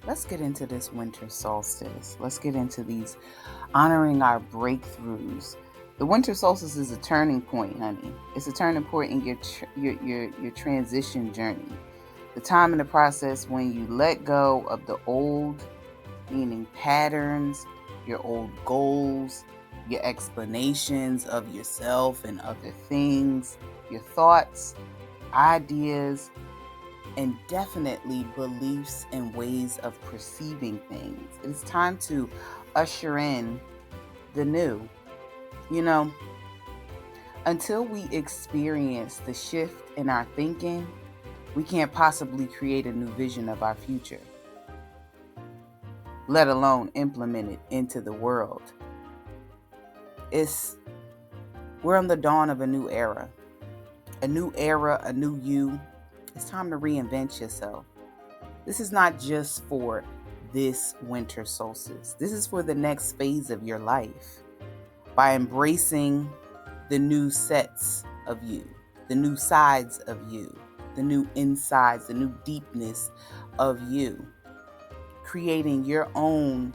let's get into this winter solstice. Let's get into these honoring our breakthroughs. The winter solstice is a turning point, honey. It's a turning point in your transition journey. The time in the process when you let go of the old, meaning patterns, your old goals, your explanations of yourself and other things, your thoughts, ideas, and definitely beliefs and ways of perceiving things. It's time to usher in the new. You know, until we experience the shift in our thinking, we can't possibly create a new vision of our future, let alone implement it into the world. We're on the dawn of a new era, a new era, a new you. It's time to reinvent yourself. This is not just for this winter solstice. This is for the next phase of your life. By embracing the new sets of you, the new sides of you, the new insides, the new deepness of you, creating your own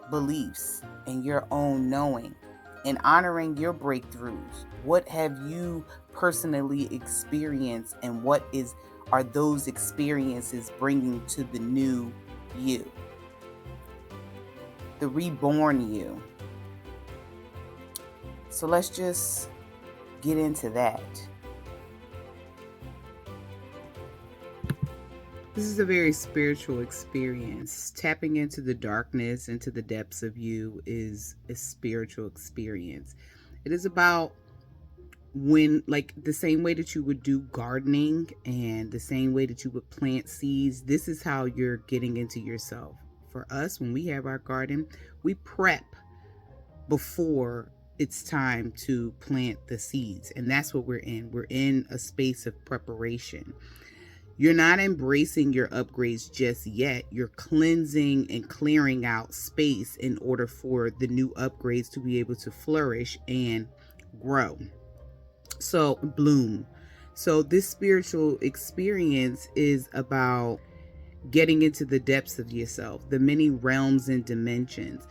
beliefs and your own knowing and honoring your breakthroughs. What have you personally experienced, and what are those experiences bringing to the new you, the reborn you? So let's just get into that. This is a very spiritual experience. Tapping into the darkness, into the depths of you, is a spiritual experience. It is about like the same way that you would do gardening and the same way that you would plant seeds. This is how you're getting into yourself. For us, when we have our garden, we prep before it's time to plant the seeds. And that's what we're in. We're in a space of preparation. You're not embracing your upgrades just yet. You're cleansing and clearing out space in order for the new upgrades to be able to flourish and grow. So bloom. So this spiritual experience is about getting into the depths of yourself, the many realms and dimensions.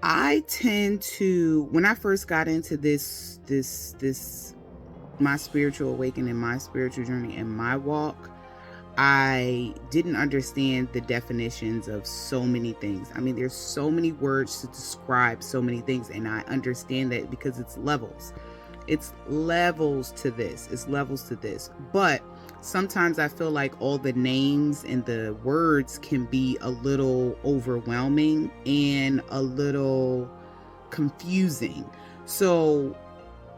I tend to, when I first got into this my spiritual awakening, my spiritual journey, and my walk, I didn't understand the definitions of so many things. I mean, there's so many words to describe so many things, and I understand that because it's levels. It's levels to this. It's levels to this. But sometimes I feel like all the names and the words can be a little overwhelming and a little confusing. So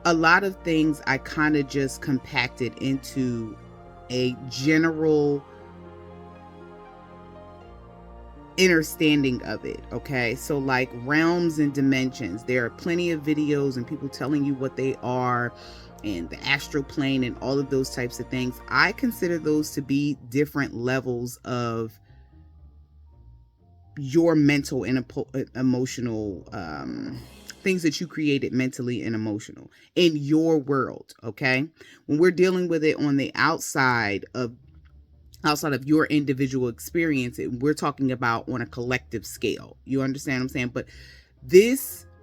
a lot of things I kind of just compacted into a general understanding of it. Okay, so like realms and dimensions, there are plenty of videos and people telling you what they are, and the astral plane and all of those types of things. I consider those to be different levels of your mental and emotional things that you created mentally and emotional in your world. Okay, when we're dealing with it on the outside of your individual experience, we're talking about on a collective scale. You understand what I'm saying? But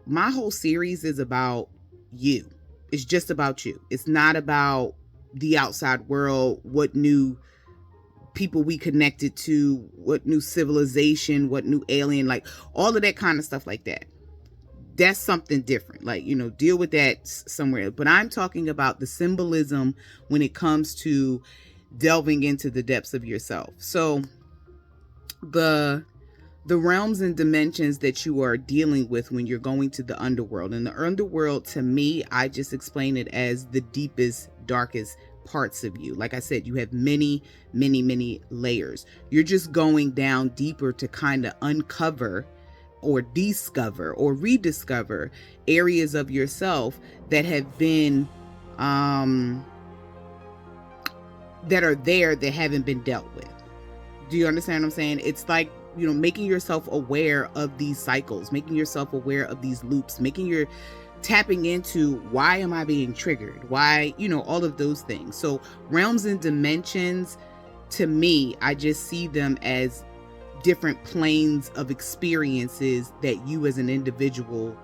my whole series is about you. It's just about you. It's not about the outside world, what new people we connected to, what new civilization, what new alien, like all of that kind of stuff like that. That's something different. Like, deal with that somewhere. But I'm talking about the symbolism when it comes to delving into the depths of yourself. So the realms and dimensions that you are dealing with when you're going to the underworld. And the underworld, to me, I just explain it as the deepest, darkest parts of you. Like I said, you have many, many, many layers. You're just going down deeper to kind of uncover or discover or rediscover areas of yourself that have been that are there that haven't been dealt with. Do you understand what I'm saying? It's like, making yourself aware of these cycles, making yourself aware of these loops, tapping into, why am I being triggered? Why, all of those things. So realms and dimensions, to me, I just see them as different planes of experiences that you as an individual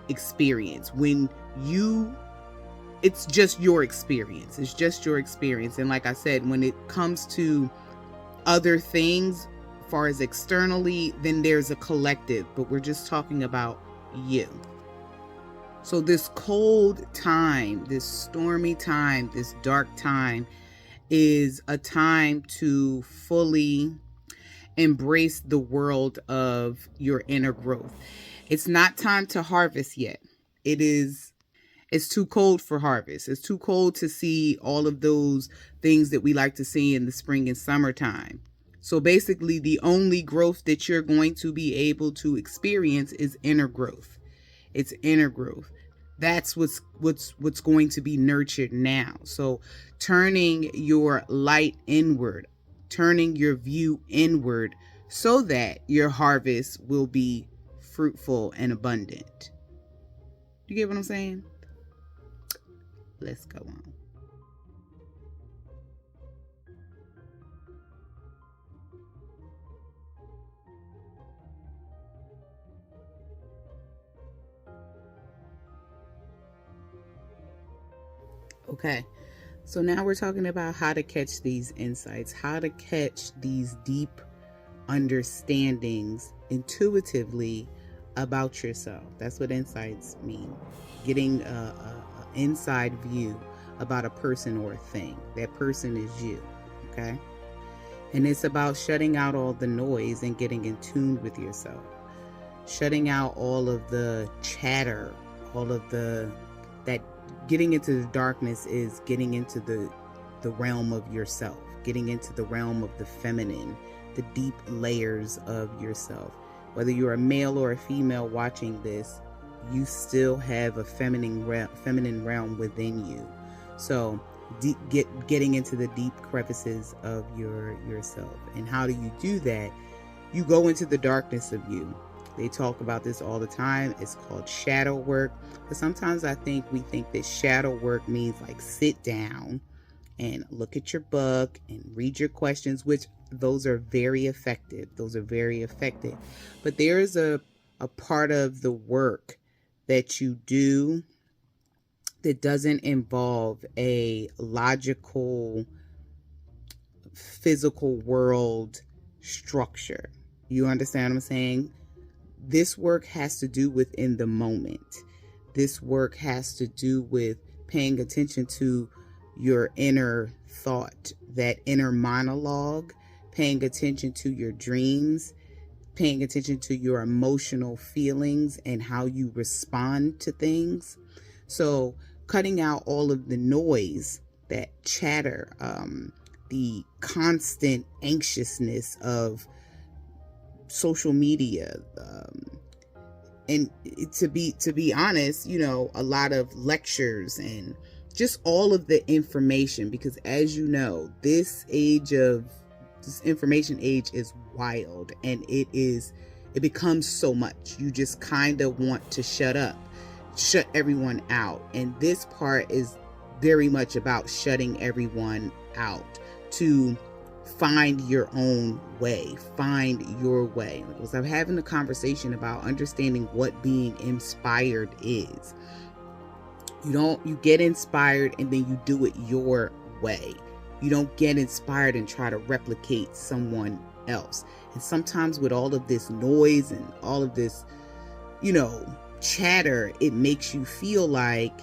experience. When you, it's just your experience. It's just your experience. And like I said, when it comes to other things, as far as externally, then there's a collective, but we're just talking about you. So this cold time, this stormy time, this dark time is a time to fully embrace the world of your inner growth. It's not time to harvest yet. It's too cold for harvest. It's too cold to see all of those things that we like to see in the spring and summertime. So basically, the only growth that you're going to be able to experience is inner growth. It's inner growth. That's what's going to be nurtured now. So turning your light inward, turning your view inward, so that your harvest will be fruitful and abundant. You get what I'm saying? Let's go on. Okay, so now we're talking about how to catch these insights, how to catch these deep understandings intuitively about yourself. That's what insights mean. Getting a inside view about a person or a thing. That person is you, okay? And it's about shutting out all the noise and getting in tune with yourself. Shutting out all of the chatter, all of that getting into the darkness is getting into the realm of yourself, getting into the realm of the feminine, the deep layers of yourself. Whether you're a male or a female watching this, you still have a feminine realm within you. So getting into the deep crevices of yourself. And how do you do that? You go into the darkness of you. They talk about this all the time. It's called shadow work. But sometimes we think that shadow work means like sit down and look at your book and read your questions, which those are very effective. Those are very effective. But there is a part of the work that you do that doesn't involve a logical, physical world structure. You understand what I'm saying? This work has to do with in the moment. This work has to do with paying attention to your inner thought, that inner monologue, paying attention to your dreams, paying attention to your emotional feelings and how you respond to things. So cutting out all of the noise, that chatter, the constant anxiousness of social media, and to be honest, a lot of lectures and just all of the information, because as you know, this information age is wild, and it becomes so much. You just kind of want to shut everyone out. And this part is very much about shutting everyone out to find your own way, find your way. Because I'm having a conversation about understanding what being inspired is. You get inspired and then you do it your way. You don't get inspired and try to replicate someone else. And sometimes with all of this noise and all of this, chatter, it makes you feel like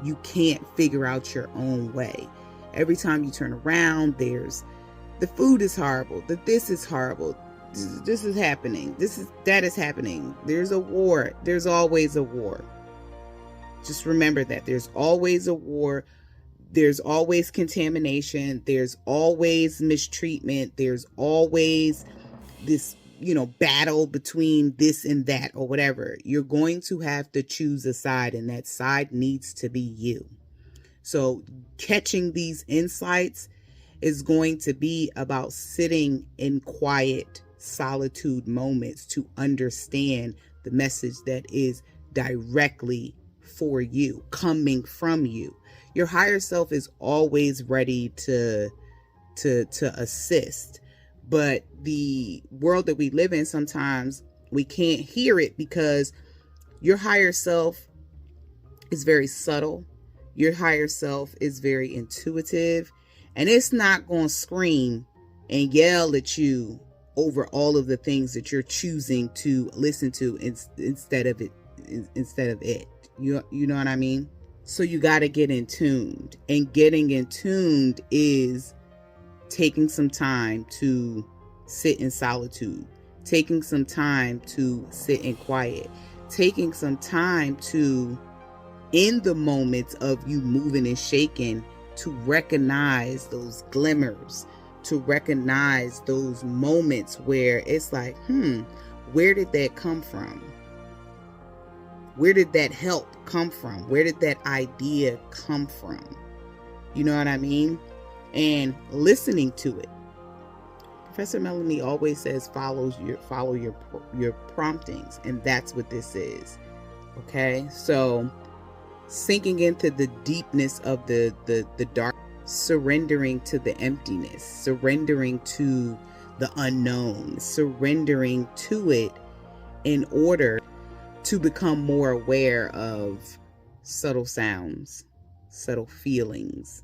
you can't figure out your own way. Every time you turn around, there's the food is horrible, this is horrible, this is happening, that is happening. There's a war. There's always a war. Just remember that there's always a war. There's always contamination. There's always mistreatment. There's always this, battle between this and that or whatever. You're going to have to choose a side, and that side needs to be you. So catching these insights is going to be about sitting in quiet solitude moments to understand the message that is directly for you, coming from you. Your higher self is always ready to to assist. But the world that we live in, sometimes we can't hear it because your higher self is very subtle. Your higher self is very intuitive, and it's not going to scream and yell at you over all of the things that you're choosing to listen to instead of it. You know what I mean? So you got to get in tuned, and getting in tuned is taking some time to sit in solitude, taking some time to sit in quiet, taking some time to, in the moments of you moving and shaking, to recognize those glimmers, to recognize those moments where it's like, where did that come from? Where did that help come from? Where did that idea come from? You know what I mean? And listening to it. Professor Melanie always says, follow your promptings, and that's what this is. Okay, so sinking into the deepness of the dark, surrendering to the emptiness, surrendering to the unknown, surrendering to it in order to become more aware of subtle sounds, subtle feelings,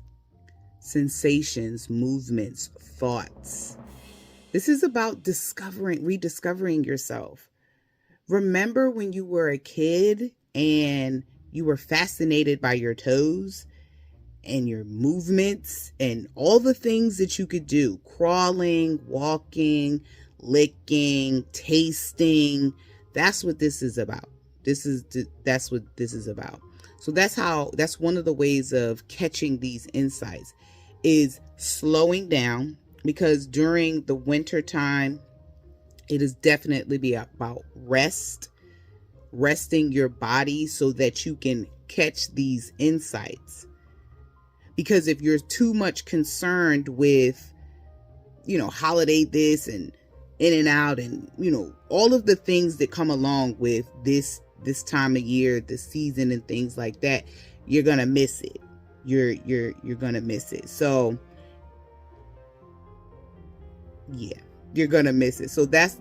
sensations, movements, thoughts. This is about rediscovering yourself. Remember when you were a kid and you were fascinated by your toes and your movements and all the things that you could do: crawling, walking, licking, tasting. That's what this is about. That's what this is about. So that's one of the ways of catching these insights, is slowing down, because during the winter time, it is definitely be about resting your body so that you can catch these insights. Because if you're too much concerned with, holiday this and in and out, and all of the things that come along with this time of year, this season, and things like that, you're gonna miss it. You're gonna miss it. So yeah, you're gonna miss it. So that's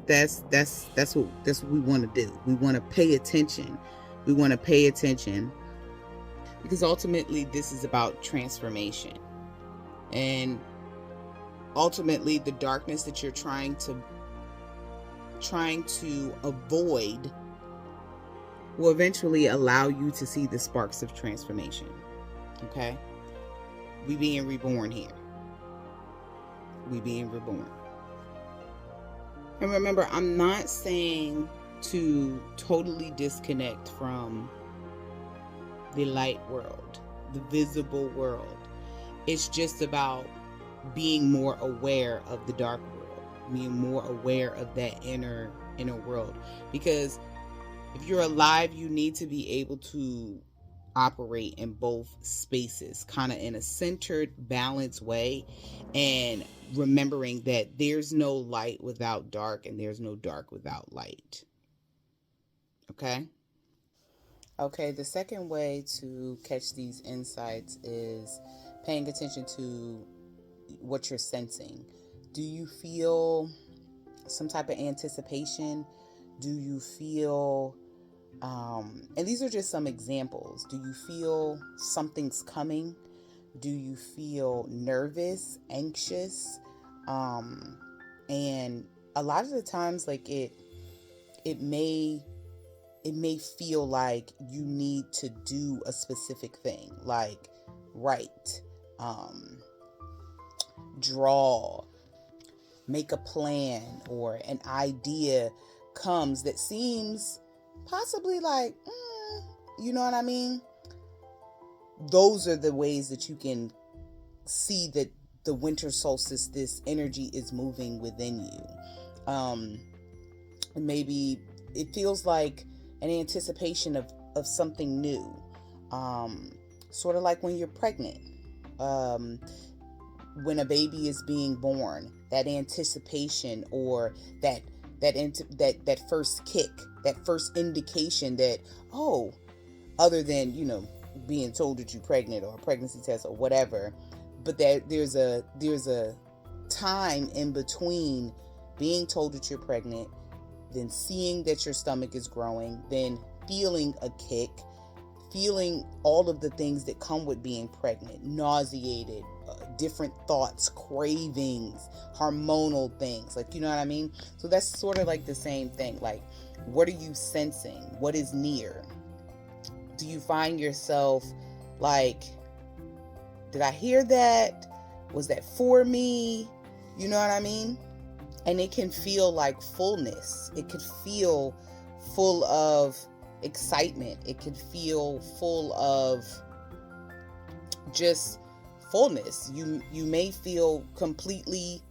what we want to do. We want to pay attention. We want to pay attention, because ultimately this is about transformation, and ultimately the darkness that you're trying to avoid will eventually allow you to see the sparks of transformation. Okay? We being reborn here. We being reborn. And remember, I'm not saying to totally disconnect from the light world, the visible world. It's just about being more aware of the dark world, being more aware of that inner world. Because if you're alive, you need to be able to operate in both spaces, kind of in a centered, balanced way, and remembering that there's no light without dark, and there's no dark without light. Okay, the second way to catch these insights is paying attention to what you're sensing. Do you feel some type of anticipation? Do you feel, and these are just some examples, do you feel something's coming? Do you feel nervous, anxious? And a lot of the times, like it may feel like you need to do a specific thing, like write, draw, make a plan, or an idea comes that seems possibly like, you know what I mean? Those are the ways that you can see that the winter solstice, this energy is moving within you. Maybe it feels like an anticipation of something new. Sort of like when you're pregnant. When a baby is being born, that anticipation, or that first kick, that first indication that, other than, being told that you're pregnant, or a pregnancy test or whatever, but that there's a time in between being told that you're pregnant, then seeing that your stomach is growing, then feeling a kick, feeling all of the things that come with being pregnant, nauseated, different thoughts, cravings, hormonal things, like, you know what I mean? So that's sort of like the same thing. Like, what are you sensing? What is near? Do you find yourself like, did I hear that? Was that for me? You know what I mean? And it can feel like fullness. It could feel full of excitement. It could feel full of just fullness. You may feel completely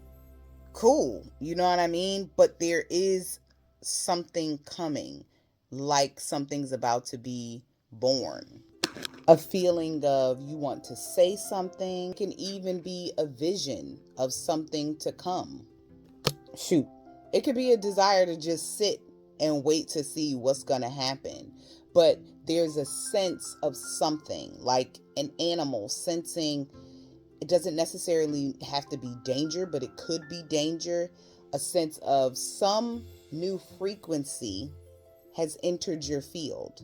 cool. You know what I mean? But there is something coming, like something's about to be born. A feeling of you want to say something. It can even be a vision of something to come. Shoot, it could be a desire to just sit and wait to see what's going to happen. But there's a sense of something, like an animal sensing. It doesn't necessarily have to be danger, but it could be danger. A sense of some new frequency has entered your field.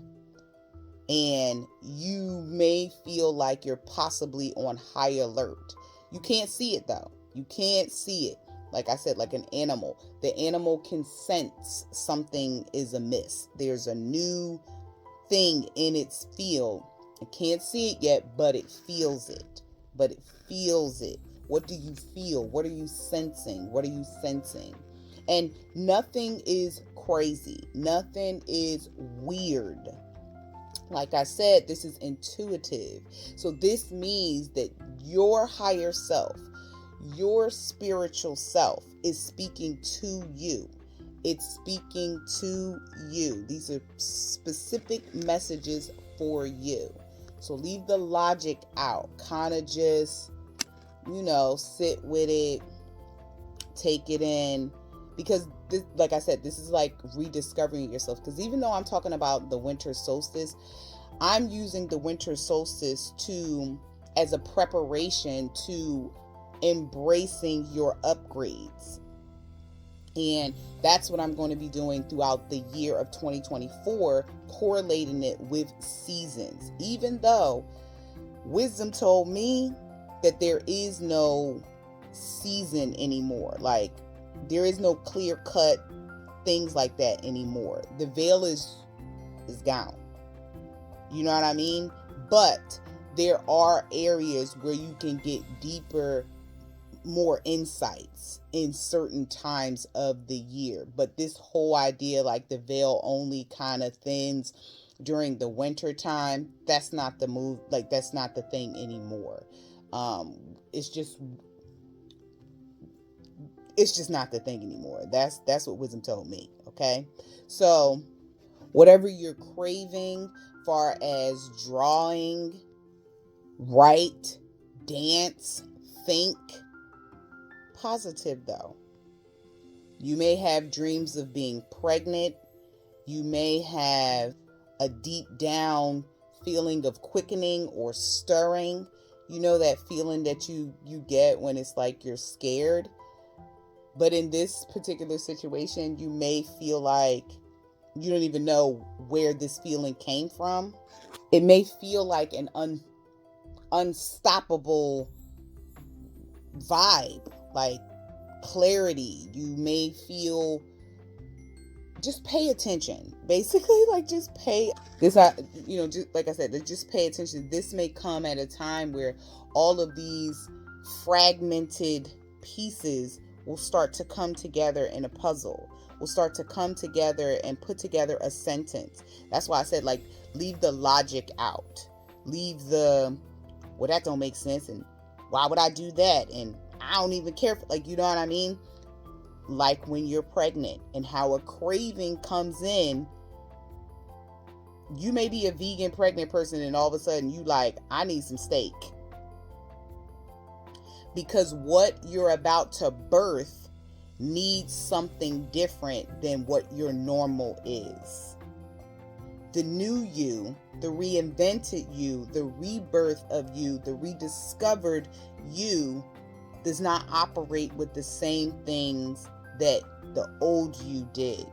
And you may feel like you're possibly on high alert. You can't see it though. You can't see it. Like I said, like an animal. The animal can sense something is amiss. There's a new thing in its field. It can't see it yet, but it feels it. But it feels it. What do you feel? What are you sensing? What are you sensing? And nothing is crazy. Nothing is weird. Like I said, this is intuitive. So this means that your higher self, your spiritual self is speaking to you. It's speaking to you. These are specific messages for you. So leave the logic out. Kind of just, sit with it, take it in. Because, this, like I said, this is like rediscovering yourself. Because even though I'm talking about the winter solstice, I'm using the winter solstice as a preparation to embracing your upgrades. And that's what I'm going to be doing throughout the year of 2024, correlating it with seasons. Even though wisdom told me that there is no season anymore. Like, there is no clear cut things like that anymore. The veil is gone. You know what I mean? But there are areas where you can get deeper, more insights in certain times of the year. But this whole idea, like the veil only kind of thins during the winter time, that's not the move. Like, that's not the thing anymore. It's just not the thing anymore. That's what wisdom told me. Okay. So whatever you're craving, far as drawing, write, dance, think, positive though. You may have dreams of being pregnant. You may have a deep down feeling of quickening or stirring. You know that feeling that you get when it's like you're scared. But in this particular situation, you may feel like you don't even know where this feeling came from. It may feel like an unstoppable vibe, like clarity. You may feel, just pay attention. Basically, like, just pay this, just like I said, just pay attention. This may come at a time where all of these fragmented pieces will start to come together in a puzzle. Will start to come together and put together a sentence. That's why I said, like, leave the logic out. Leave the, well, that don't make sense, and why would I do that? And I don't even care. Like, you know what I mean? Like when you're pregnant and how a craving comes in. You may be a vegan pregnant person and all of a sudden you like, I need some steak. Because what you're about to birth needs something different than what your normal is. The new you, the reinvented you, the rebirth of you, the rediscovered you does not operate with the same things that the old you did.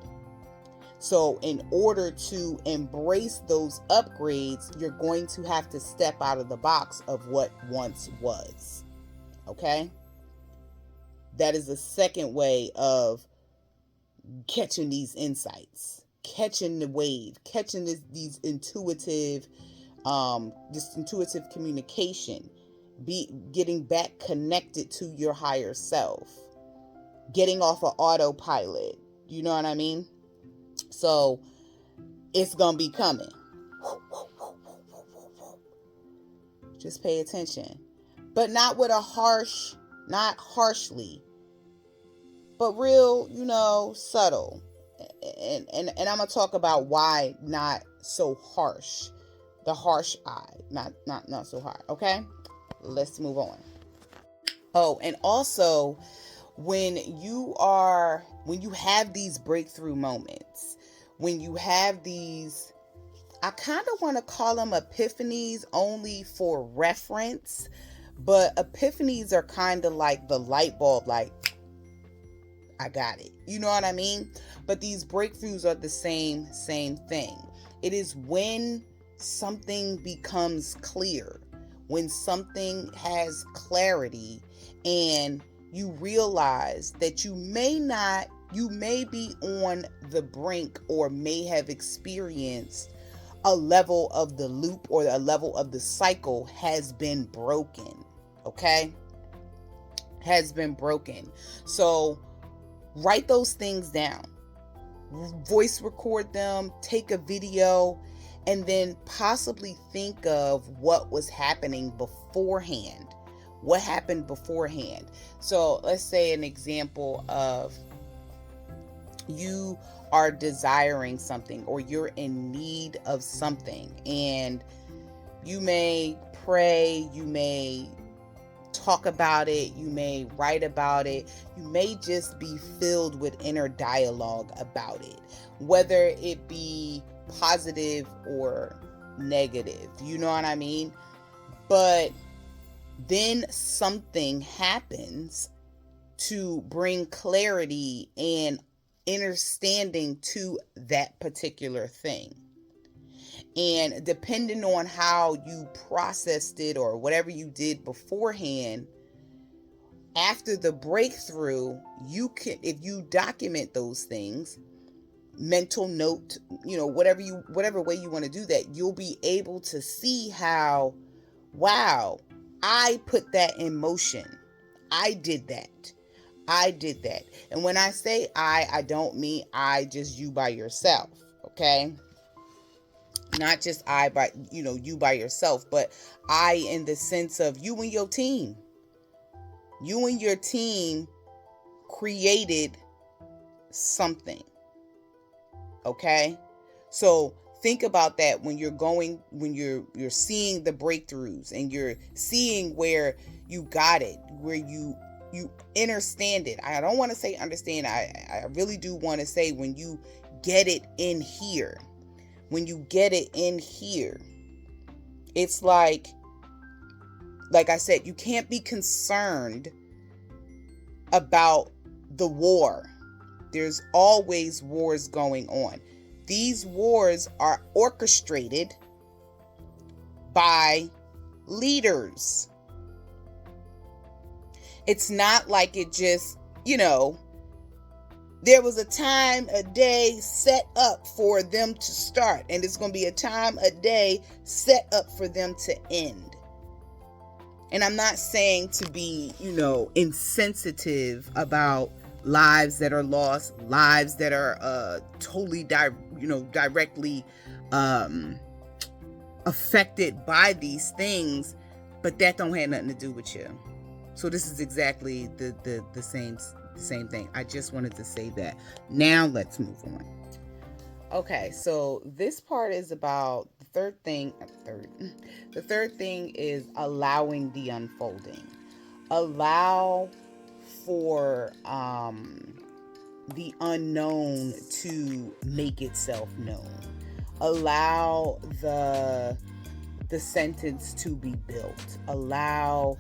So in order to embrace those upgrades, you're going to have to step out of the box of what once was. Okay? That is the second way of catching these insights, catching the wave, catching these intuitive, this intuitive communication, getting back connected to your higher self, getting off of autopilot. You know what I mean? So it's gonna be coming. Just pay attention, but not with a harsh, not harshly, but real, subtle. And I'm gonna talk about why not so harsh. The harsh eye, not so hard. Okay, let's move on. Oh, and also when you have these breakthrough moments, when you have these, I kind of want to call them epiphanies only for reference, but epiphanies are kind of like the light bulb, like, I got it. You know what I mean? But these breakthroughs are the same thing. It is when something becomes clear, when something has clarity, and you realize that you may be on the brink or may have experienced a level of the loop or a level of the cycle has been broken. Okay? Has been broken. So write those things down. Voice record them, take a video, and then possibly think of what was happening beforehand. What happened beforehand? So let's say an example of you are desiring something or you're in need of something, and you may pray, you may talk about it, you may write about it, you may just be filled with inner dialogue about it, whether it be positive or negative, you know what I mean? But then something happens to bring clarity and understanding to that particular thing. And depending on how you processed it or whatever you did beforehand, after the breakthrough, you can, if you document those things, mental note, whatever way you want to do that, you'll be able to see how, wow, I put that in motion. I did that. And when I say I don't mean I just you by yourself, okay? Not just I by, you by yourself, but I in the sense of you and your team. You and your team created something. Okay? So think about that when you're seeing the breakthroughs and you're seeing where you got it, where you understand it. I don't want to say understand. I really do want to say when you get it in here. When you get it in here, it's like I said, you can't be concerned about the war. There's always wars going on. These wars are orchestrated by leaders. It's not like it just, there was a time, a day set up for them to start, and it's going to be a time, a day set up for them to end. And I'm not saying to be, insensitive about lives that are lost, lives that are totally, directly affected by these things, but that don't have nothing to do with you. So this is exactly the same thing. I just wanted to say that. Now let's move on. Okay, so this part is about the third thing. The third thing is allowing the unfolding. Allow for the unknown to make itself known. Allow the sentence to be built. Allow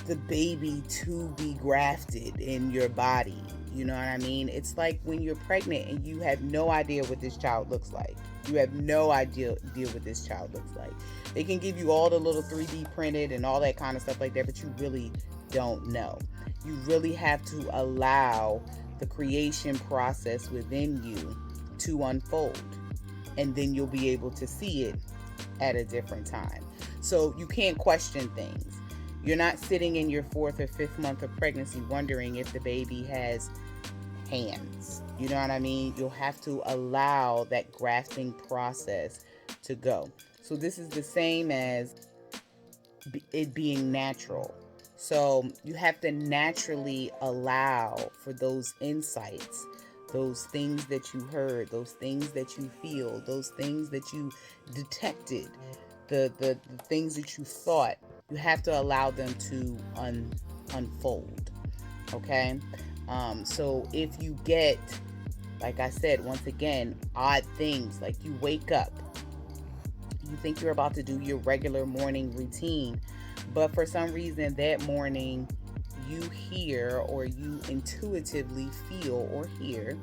the baby to be grafted in your body. You know what I mean? It's like when you're pregnant and you have no idea what this child looks like. You have no idea what this child looks like. They can give you all the little 3D printed and all that kind of stuff like that, but you really don't know. You really have to allow the creation process within you to unfold, and then you'll be able to see it at a different time. So you can't question things. You're not sitting in your 4th or 5th month of pregnancy wondering if the baby has hands. You know what I mean? You'll have to allow that grafting process to go. So this is the same as it being natural. So you have to naturally allow for those insights, those things that you heard, those things that you feel, those things that you detected, the things that you thought. You have to allow them to unfold. Okay? So if you get, like I said, once again, odd things, like you wake up, you think you're about to do your regular morning routine, but for some reason that morning you hear, or you intuitively feel or hear,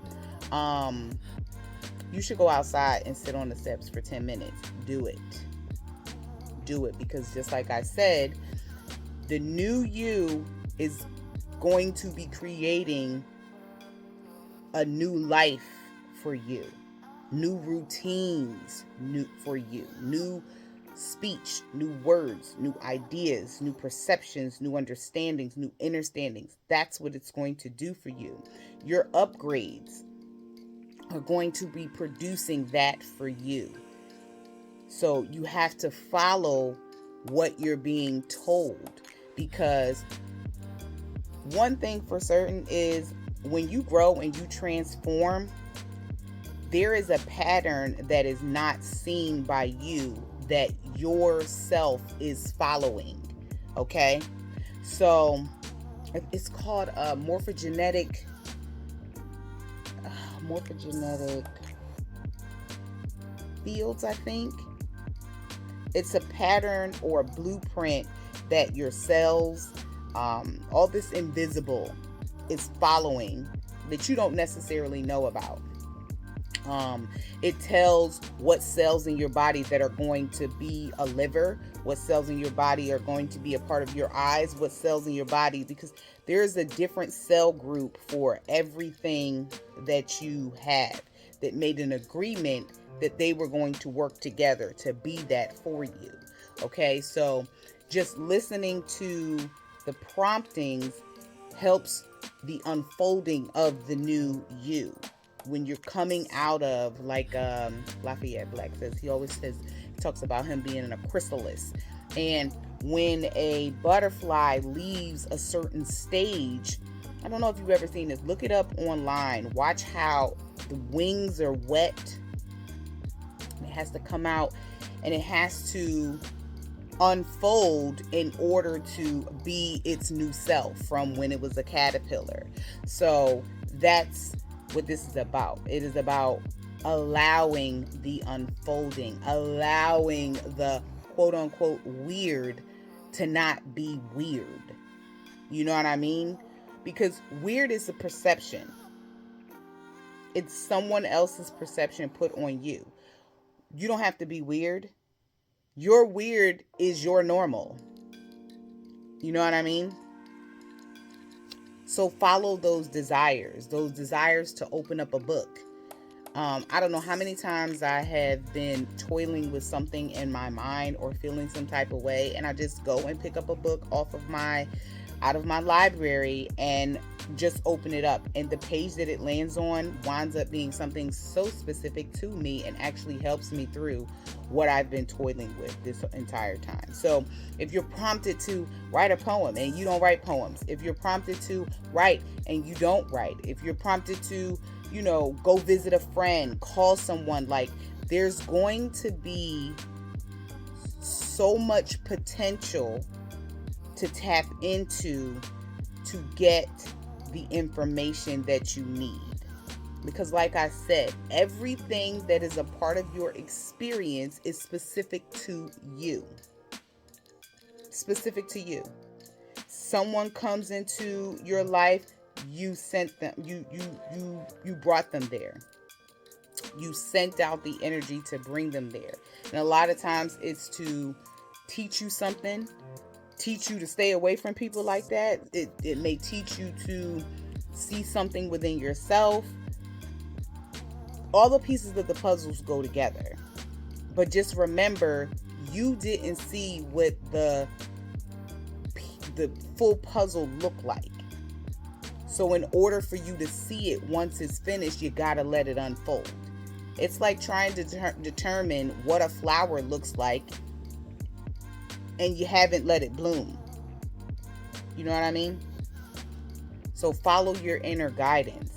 you should go outside and sit on the steps for 10 minutes. Do it. Because just like I said, the new you is going to be creating a new life for you, new routines for you, new speech, new words, new ideas, new perceptions, new understandings, new understandings. That's what it's going to do for you. Your upgrades are going to be producing that for you. So you have to follow what you're being told, because one thing for certain is when you grow and you transform, there is a pattern that is not seen by you that yourself is following. Okay? So it's called morphogenetic fields, I think. It's a pattern or a blueprint that your cells, all this invisible, is following that you don't necessarily know about. It tells what cells in your body that are going to be a liver, what cells in your body are going to be a part of your eyes, what cells in your body, because there's a different cell group for everything that you have that made an agreement that they were going to work together to be that for you. Okay, so just listening to the promptings helps the unfolding of the new you. When you're coming out of, like Lafayette Black says, he talks about him being in a chrysalis. And when a butterfly leaves a certain stage, I don't know if you've ever seen this, look it up online. Watch how the wings are wet. It has to come out and it has to unfold in order to be its new self from when it was a caterpillar. So that's what this is about. It is about allowing the unfolding, allowing the quote unquote weird to not be weird. You know what I mean? Because weird is a perception. It's someone else's perception put on you. You don't have to be weird. Your weird is your normal. You know what I mean? So follow those desires to open up a book. I don't know how many times I have been toiling with something in my mind or feeling some type of way, and I just go and pick up a book out of my library and just open it up, and the page that it lands on winds up being something so specific to me and actually helps me through what I've been toiling with this entire time. So if you're prompted to write a poem and you don't write poems, if you're prompted to write and you don't write, if you're prompted to, go visit a friend, call someone, like, there's going to be so much potential to tap into to get the information that you need. Because like I said, everything that is a part of your experience is specific to you. Specific to you. Someone comes into your life, you sent them, you brought them there. You sent out the energy to bring them there. And a lot of times it's to teach you something, teach you to stay away from people like that. It may teach you to see something within yourself. All the pieces of the puzzles go together. But just remember, you didn't see what the full puzzle looked like. So in order for you to see it once it's finished, you gotta let it unfold. It's like trying to determine what a flower looks like and you haven't let it bloom. You know what I mean? So follow your inner guidance.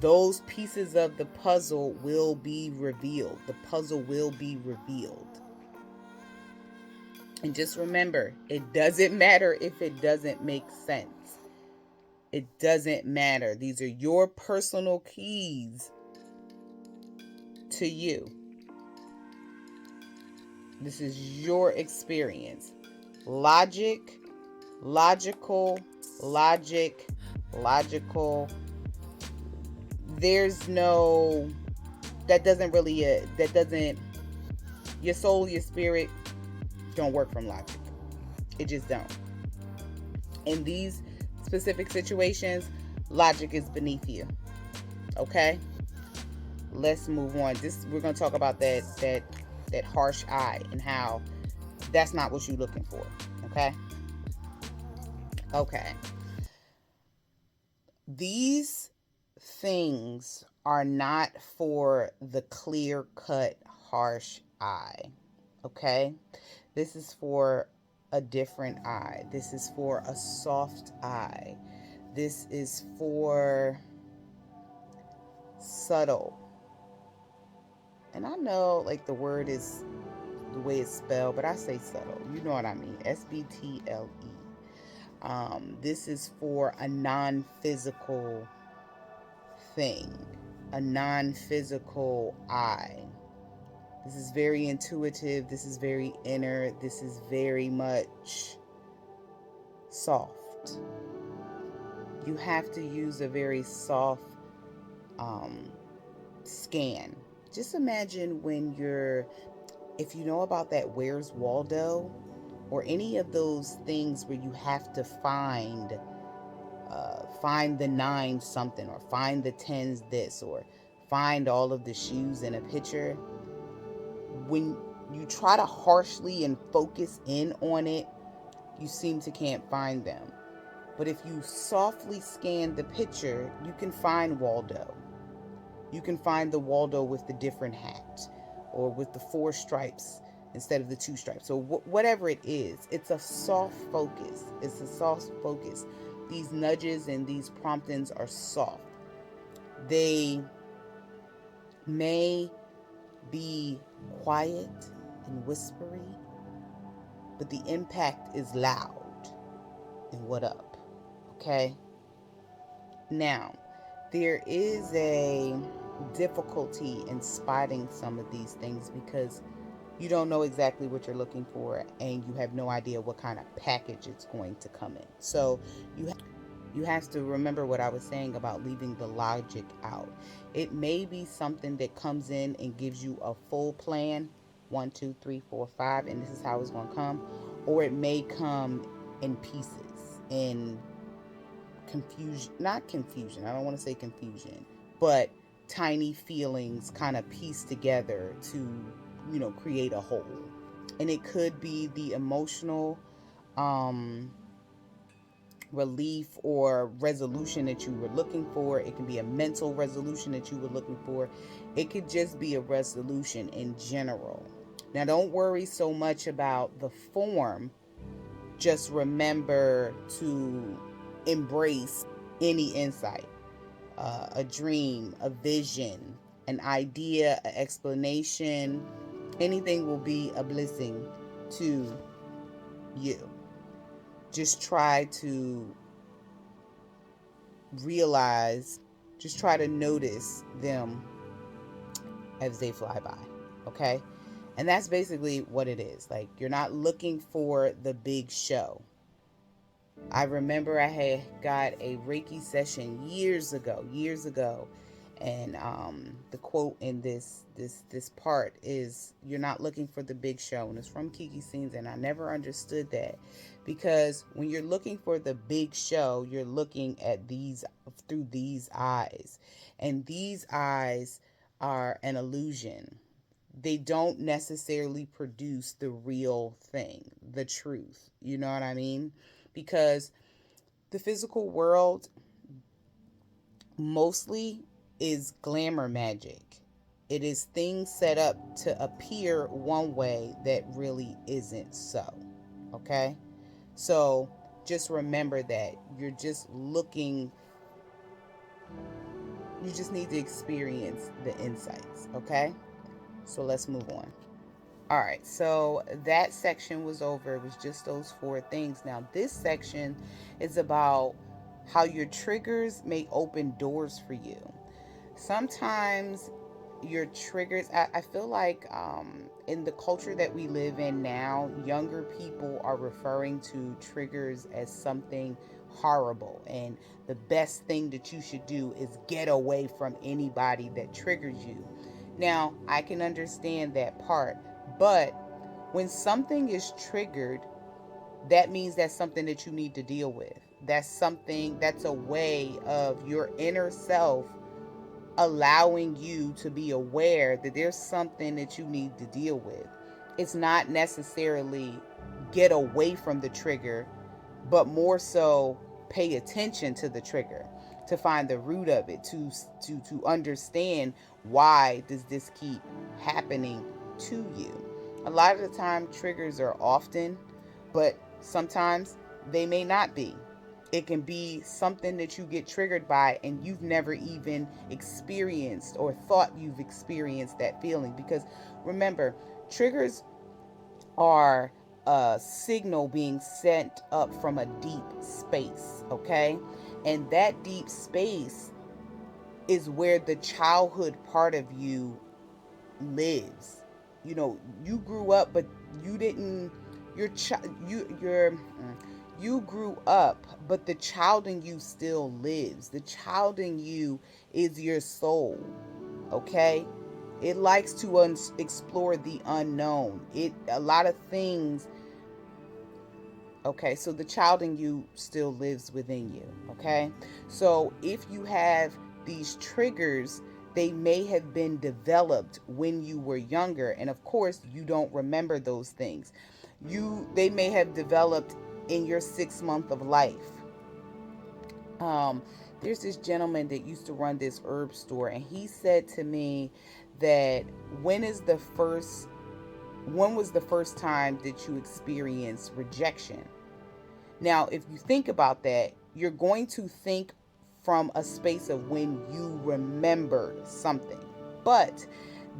Those pieces of the puzzle will be revealed. The puzzle will be revealed. And just remember, it doesn't matter if it doesn't make sense. It doesn't matter. These are your personal keys to you. This is your experience. Logic, logical. There's no, your soul, your spirit don't work from logic. It just don't. In these specific situations, logic is beneath you. Okay? Let's move on. We're going to talk about that harsh eye and how that's not what you're looking for. Okay? Okay. These things are not for the clear-cut, harsh eye. Okay? This is for a different eye. This is for a soft eye. This is for subtle. And I know, like, the word is the way it's spelled, but I say subtle. You know what I mean. SBTLE. This is for a non-physical thing, a non-physical eye. This is very intuitive. This is very inner. This is very much soft. You have to use a very soft scan. Just imagine if you know about that Where's Waldo, or any of those things where you have to find the 9 something, or find the 10s this, or find all of the shoes in a picture. When you try to harshly and focus in on it, you seem to can't find them. But if you softly scan the picture, you can find Waldo. You can find the Waldo with the different hat, or with the 4 stripes instead of the 2 stripes. So whatever it is, it's a soft focus. It's a soft focus. These nudges and these promptings are soft. They may be quiet and whispery, but the impact is loud. And what up? Okay? Now, there is a difficulty in spotting some of these things because you don't know exactly what you're looking for, and you have no idea what kind of package it's going to come in. So you have to remember what I was saying about leaving the logic out. It may be something that comes in and gives you a full plan, 1, 2, 3, 4, 5, and this is how it's going to come. Or it may come in pieces, in confusion, not confusion, I don't want to say confusion, but tiny feelings kind of pieced together to, create a whole. And it could be the emotional relief or resolution that you were looking for. It can be a mental resolution that you were looking for. It could just be a resolution in general. Now, don't worry so much about the form. Just remember to embrace any insight, a dream, a vision, an idea, an explanation. Anything will be a blessing to you. Just try to realize, just try to notice them as they fly by, okay? And that's basically what it is. Like, you're not looking for the big show. I remember I had got a Reiki session years ago, and the quote in this part is, "You're not looking for the big show," and it's from Kiki Scenes, and I never understood that, because when you're looking for the big show, you're looking at these through these eyes, and these eyes are an illusion. They don't necessarily produce the real thing, the truth. You know what I mean? Because the physical world mostly is glamour magic. It is things set up to appear one way that really isn't so. Okay? So just remember that you're just looking, you just need to experience the insights. Okay? So let's move on. All right, so that section was over. It was just those four things. Now, this section is about how your triggers may open doors for you. Sometimes your triggers, I feel like in the culture that we live in now, younger people are referring to triggers as something horrible. And the best thing that you should do is get away from anybody that triggers you. Now, I can understand that part, but when something is triggered, that means that's something that you need to deal with. That's something, that's a way of your inner self allowing you to be aware that there's something that you need to deal with. It's not necessarily get away from the trigger, but more so pay attention to the trigger, to find the root of it, to understand, why does this keep happening to you. A lot of the time triggers are often, but sometimes they may not be. It can be something that you get triggered by and you've never even experienced or thought you've experienced that feeling. Because remember, triggers are a signal being sent up from a deep space, okay? And that deep space is where the childhood part of you lives. You know, you grew up, but you didn't. Your child, you grew up, but the child in you still lives. The child in you is your soul. Okay, it likes to explore the unknown. It a lot of things. Okay, so the child in you still lives within you. Okay, so if you have these triggers, they may have been developed when you were younger, and of course you don't remember those things. They may have developed in your 6 month of life. um there's this gentleman that used to run this herb store, and he said to me that, when is the first when was the first time that you experienced rejection? Now, if you think about that, you're going to think from a space of when you remember something. But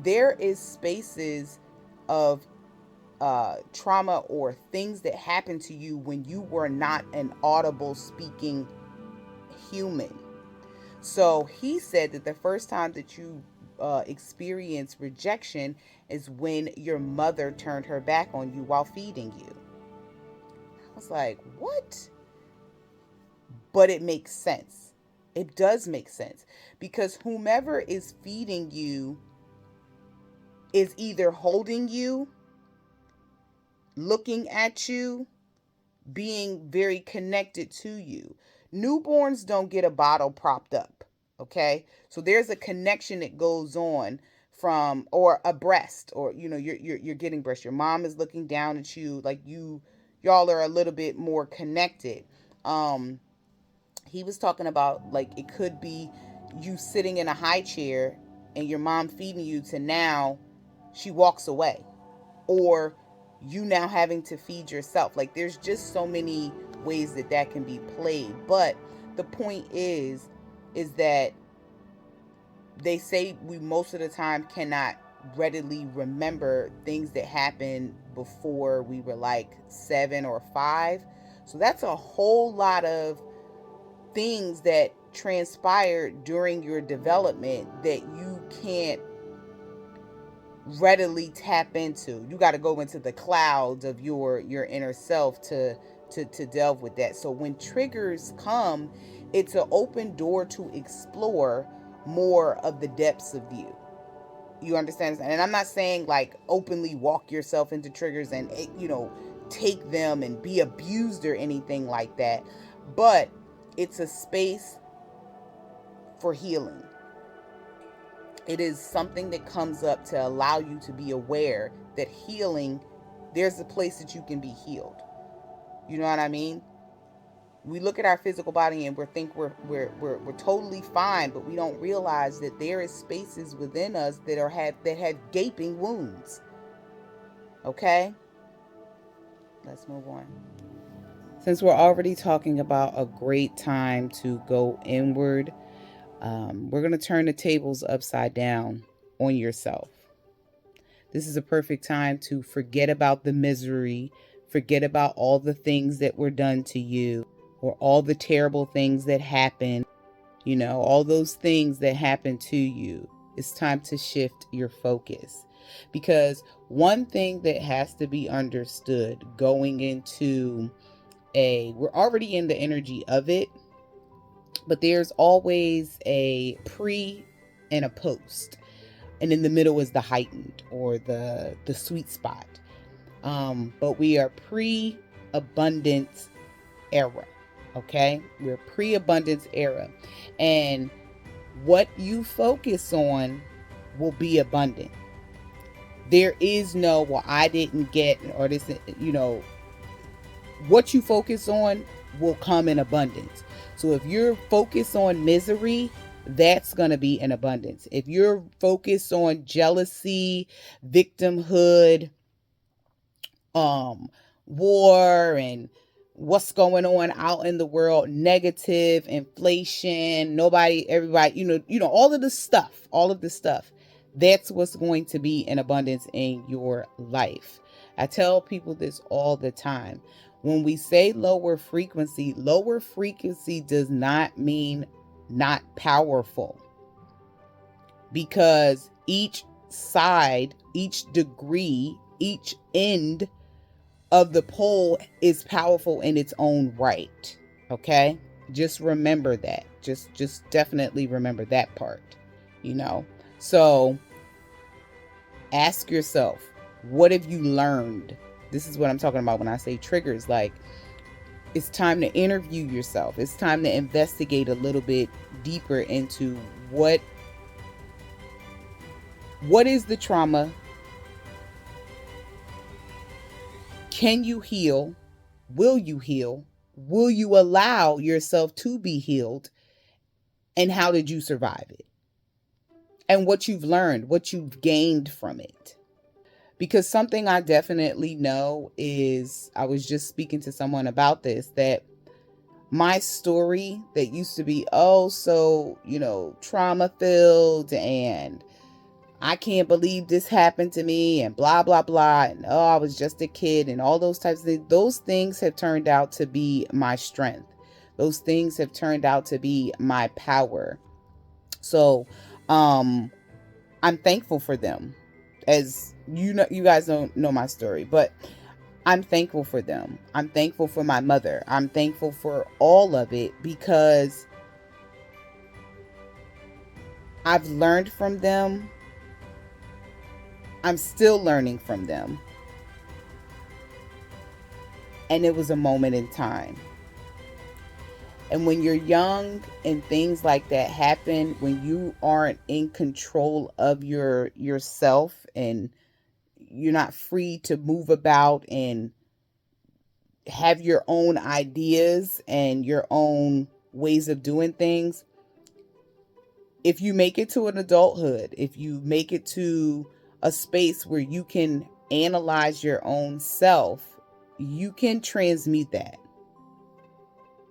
there is spaces of trauma or things that happened to you when you were not an audible speaking human. So he said that the first time that you experience rejection is when your mother turned her back on you while feeding you. I was like, what? But it makes sense. It does make sense, because whomever is feeding you is either holding you, looking at you, being very connected to you. Newborns don't get a bottle propped up, okay? So there's a connection that goes on from, or a breast, or you're getting breast. Your mom is looking down at you, like y'all are a little bit more connected. He was talking about, like, it could be you sitting in a high chair and your mom feeding you, to now she walks away, or you now having to feed yourself. Like, there's just so many ways that that can be played. But the point is that they say we most of the time cannot readily remember things that happened before we were like 7 or 5. So that's a whole lot of things that transpired during your development that you can't readily tap into. You got to go into the clouds of your inner self to delve with that. So when triggers come, it's an open door to explore more of the depths of you. You understand? And I'm not saying like openly walk yourself into triggers and, take them and be abused or anything like that. But it's a space for healing. It is something that comes up to allow you to be aware that healing, there's a place that you can be healed. You know what I mean? We look at our physical body and we think we're totally fine, but we don't realize that there is spaces within us that have gaping wounds. Okay? Let's move on. Since we're already talking about a great time to go inward, we're going to turn the tables upside down on yourself. This is a perfect time to forget about the misery, forget about all the things that were done to you, or all the terrible things that happen, all those things that happen to you. It's time to shift your focus. Because one thing that has to be understood going into we're already in the energy of it, but there's always a pre and a post. And in the middle is the heightened or the sweet spot. But we are pre-abundance era. Okay? We're pre-abundance era. And what you focus on will be abundant. There is no, well, I didn't get, or this, what you focus on will come in abundance. So if you're focused on misery, that's going to be in abundance. If you're focused on jealousy, victimhood, war, and what's going on out in the world, negative, inflation, everybody, all of the stuff, that's what's going to be in abundance in your life. I tell people this all the time. When we say lower frequency does not mean not powerful, because each side, each degree, each end of the pole is powerful in its own right. Okay? Just remember that. Just definitely remember that part, So ask yourself, what have you learned? This is what I'm talking about when I say triggers. Like, it's time to interview yourself. It's time to investigate a little bit deeper into what is the trauma? Can you heal? Will you heal? Will you allow yourself to be healed? And how did you survive it? And what you've learned, what you've gained from it. Because something I definitely know is, I was just speaking to someone about this, that my story that used to be, trauma filled and I can't believe this happened to me and blah, blah, blah. And I was just a kid and all those types of things. Those things have turned out to be my strength. Those things have turned out to be my power. So, I'm thankful for them. As you guys don't know my story, but I'm thankful for them. I'm thankful for my mother. I'm thankful for all of it because I've learned from them. I'm still learning from them. And it was a moment in time. And when you're young and things like that happen, when you aren't in control of yourself and you're not free to move about and have your own ideas and your own ways of doing things, if you make it to an adulthood, if you make it to a space where you can analyze your own self, you can transmute that.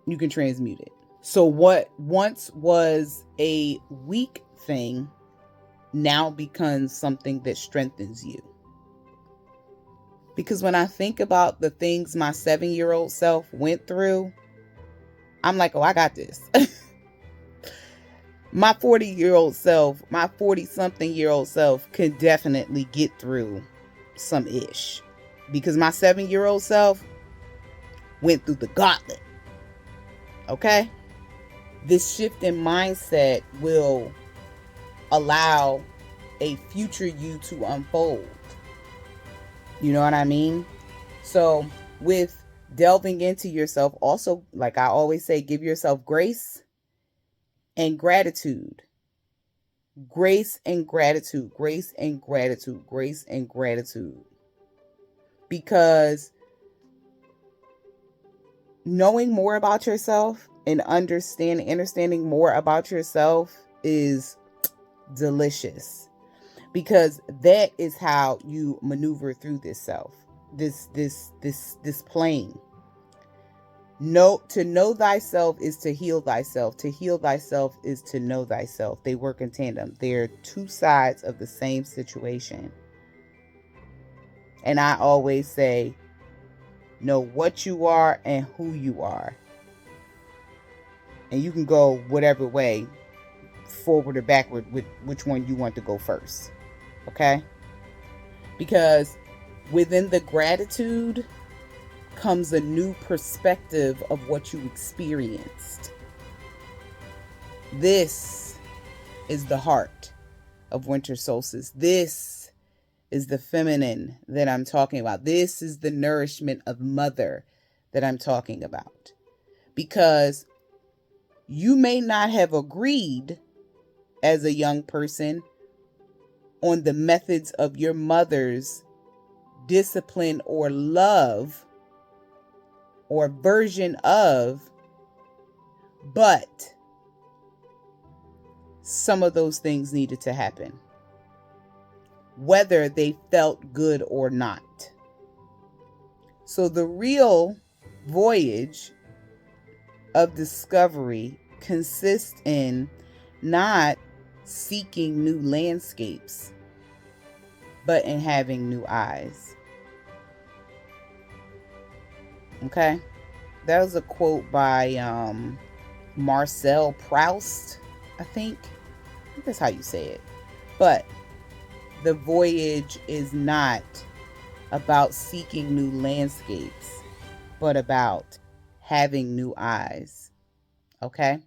You can transmute it. So what once was a weak thing now becomes something that strengthens you. Because when I think about the things my 7-year-old self went through, I'm like, oh, I got this. My 40-year-old self, my 40-something-year-old self can definitely get through some ish. Because my 7-year-old self, went through the gauntlet. Okay? This shift in mindset will allow a future you to unfold. You know what I mean? So with delving into yourself, also, like I always say, give yourself grace and gratitude. Grace and gratitude. Grace and gratitude. Grace and gratitude. Because knowing more about yourself and understanding more about yourself is delicious, because that is how you maneuver through this plane. To know thyself is to heal thyself. To heal thyself is to know thyself. They work in tandem. They're two sides of the same situation. And I always say, know what you are and who you are. And you can go whatever way, forward or backward, with which one you want to go first. Okay? Because within the gratitude comes a new perspective of what you experienced. This is the heart of winter solstice. This is the feminine that I'm talking about. This is the nourishment of mother that I'm talking about. Because you may not have agreed as a young person on the methods of your mother's discipline or love or version of, but some of those things needed to happen, whether they felt good or not. So the real voyage of discovery consists in not seeking new landscapes, but in having new eyes. Okay? That was a quote by Marcel Proust, I think that's how you say it. But the voyage is not about seeking new landscapes, but about having new eyes. Okay?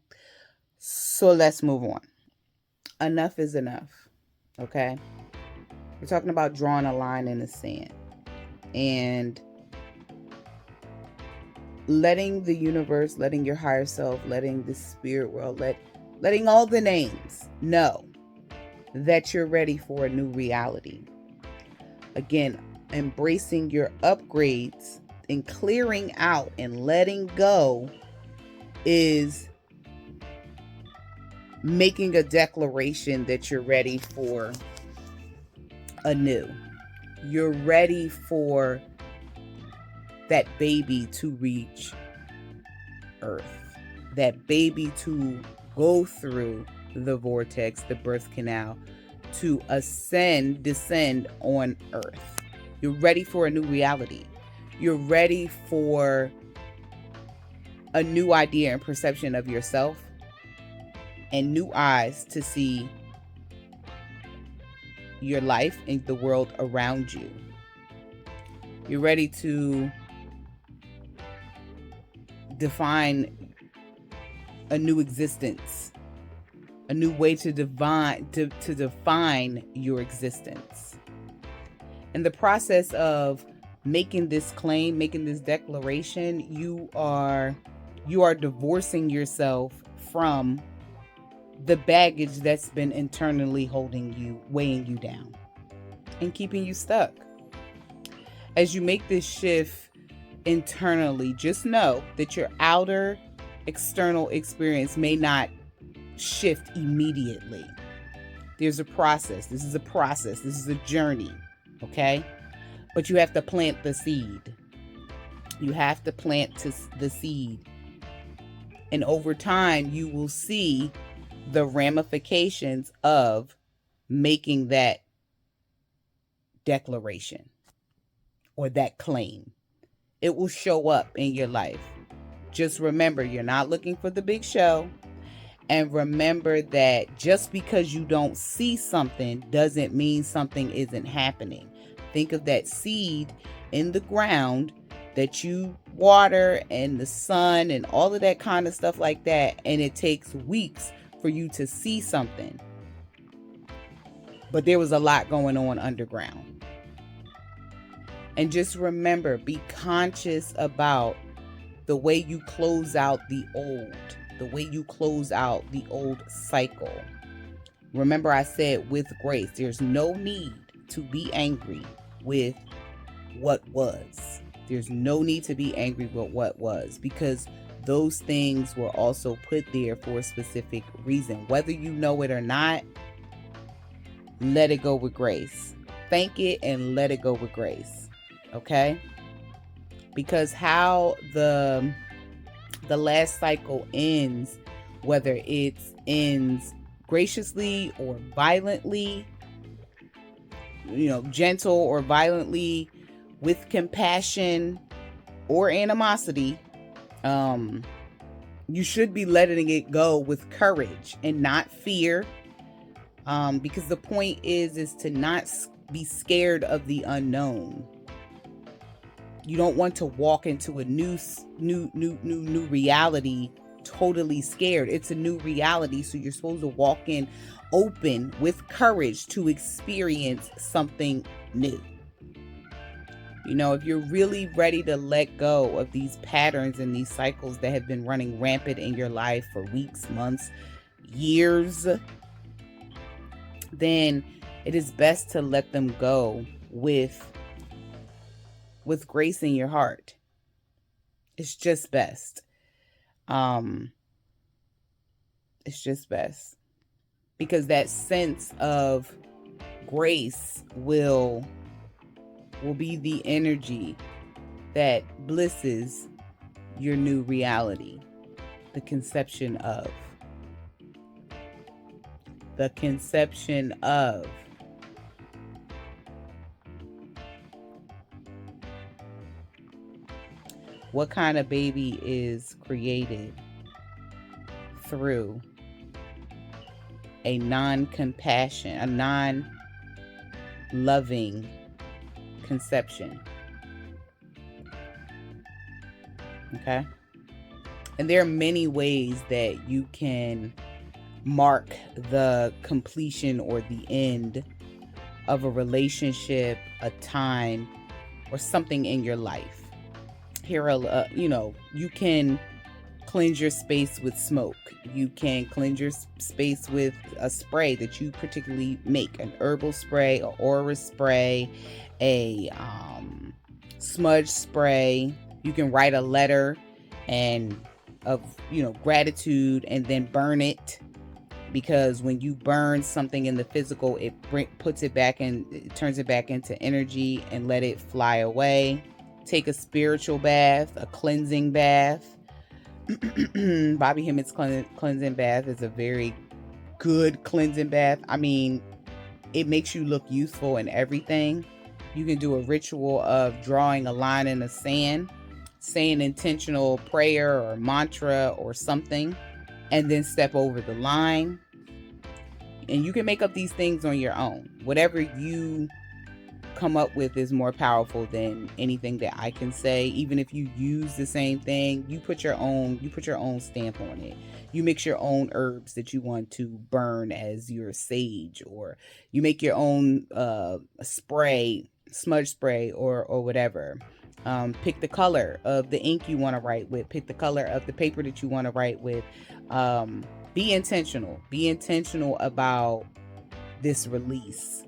So let's move on. Enough is enough. Okay? We're talking about drawing a line in the sand and letting the universe, letting your higher self, letting the spirit world, letting all the names know that you're ready for a new reality. Again, embracing your upgrades and clearing out and letting go is making a declaration that you're ready for anew. You're ready for that baby to reach earth, that baby to go through the vortex, the birth canal, to descend on earth. You're ready for a new reality. You're ready for a new idea and perception of yourself and new eyes to see your life and the world around you. You're ready to define a new existence, a new way to define your existence. In the process of making this claim, making this declaration, you are divorcing yourself from the baggage that's been internally holding you, weighing you down, and keeping you stuck. As you make this shift internally, just know that your outer external experience may not shift immediately. There's a process. This is a process. This is a journey. Okay? But you have to plant the seed. You have to plant the seed. And over time, you will see the ramifications of making that declaration or that claim. It will show up in your life. Just remember, you're not looking for the big show. And remember that just because you don't see something doesn't mean something isn't happening. Think of that seed in the ground that you water and the sun and all of that kind of stuff like that, and it takes weeks for you to see something. But there was a lot going on underground. And just remember, be conscious about the way you close out the old cycle. Remember, I said with grace, there's no need to be angry with what was. There's no need to be angry with what was, because those things were also put there for a specific reason. Whether you know it or not, let it go with grace. Thank it and let it go with grace. Okay? Because how the last cycle ends, whether it ends graciously or violently, gentle or violently, with compassion or animosity, you should be letting it go with courage and not fear, because the point is to not be scared of the unknown. You don't want to walk into a new reality totally scared. It's a new reality, so you're supposed to walk in open with courage to experience something new. If you're really ready to let go of these patterns and these cycles that have been running rampant in your life for weeks, months, years, then it is best to let them go with grace in your heart. It's just best. It's just best, because that sense of grace will be the energy that blisses your new reality. The conception of. What kind of baby is created through a non-compassion, a non-loving conception? Okay? And there are many ways that you can mark the completion or the end of a relationship, a time, or something in your life. Here, you can cleanse your space with smoke. You can cleanse your space with a spray that you particularly make, an herbal spray, an aura spray, a smudge spray. You can write a letter of gratitude and then burn it, because when you burn something in the physical, it turns it back into energy and let it fly away. Take a spiritual bath, a cleansing bath. Bobby Hemmits cleansing bath is a very good cleansing bath. I mean, it makes you look youthful and everything. You can do a ritual of drawing a line in the sand, saying intentional prayer or mantra or something, and then step over the line. And you can make up these things on your own. Whatever you come up with is more powerful than anything that I can say. Even if you use the same thing, you put your own stamp on it. You mix your own herbs that you want to burn as your sage, or you make your own spray, smudge spray, or whatever. Pick the color of the ink you want to write with. Pick the color of the paper that you want to write with. Be intentional. Be intentional about this release,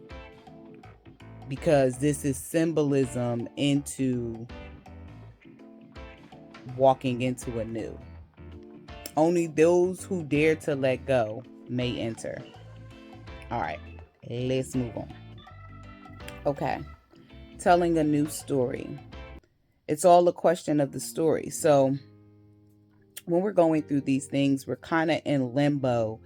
because this is symbolism into walking into a new. Only those who dare to let go may enter. All right, let's move on. Okay, telling a new story. It's all a question of the story. So when we're going through these things, we're kind of in limbo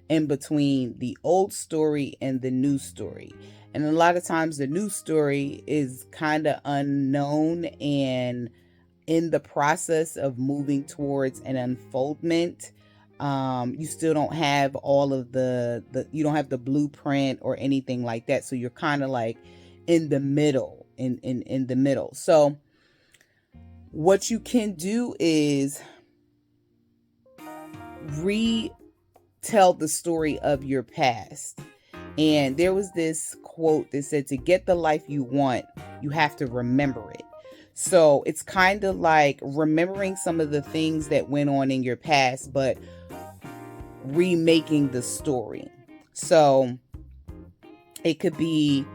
in between the old story and the new story. And a lot of times the new story is kind of unknown and in the process of moving towards an unfoldment. You still don't have all of you don't have the blueprint or anything like that. So you're kind of like in the middle, in the middle. So What you can do is retell the story of your past. And there was this quote that said, to get the life you want, you have to remember it. So it's kind of like remembering some of the things that went on in your past, but remaking the story. So it could be,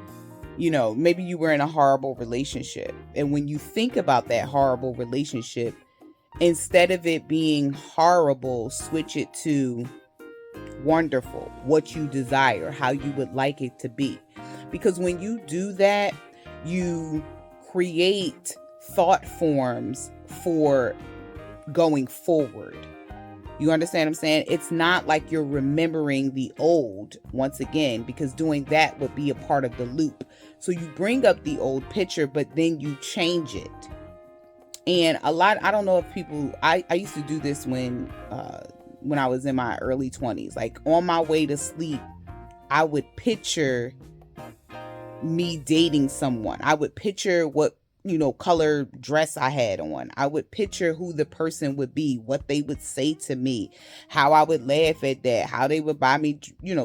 maybe you were in a horrible relationship. And when you think about that horrible relationship, instead of it being horrible, switch it to wonderful, what you desire, how you would like it to be. Because when you do that, you create thought forms for going forward. You understand what I'm saying? It's not like you're remembering the old once again, because doing that would be a part of the loop. So you bring up the old picture, but then you change it. And I don't know if people, I used to do this when I was in my early 20s. Like on my way to sleep, I would picture me dating someone. I would picture what, color dress I had on. I would picture who the person would be, what they would say to me, how I would laugh at that, how they would buy me,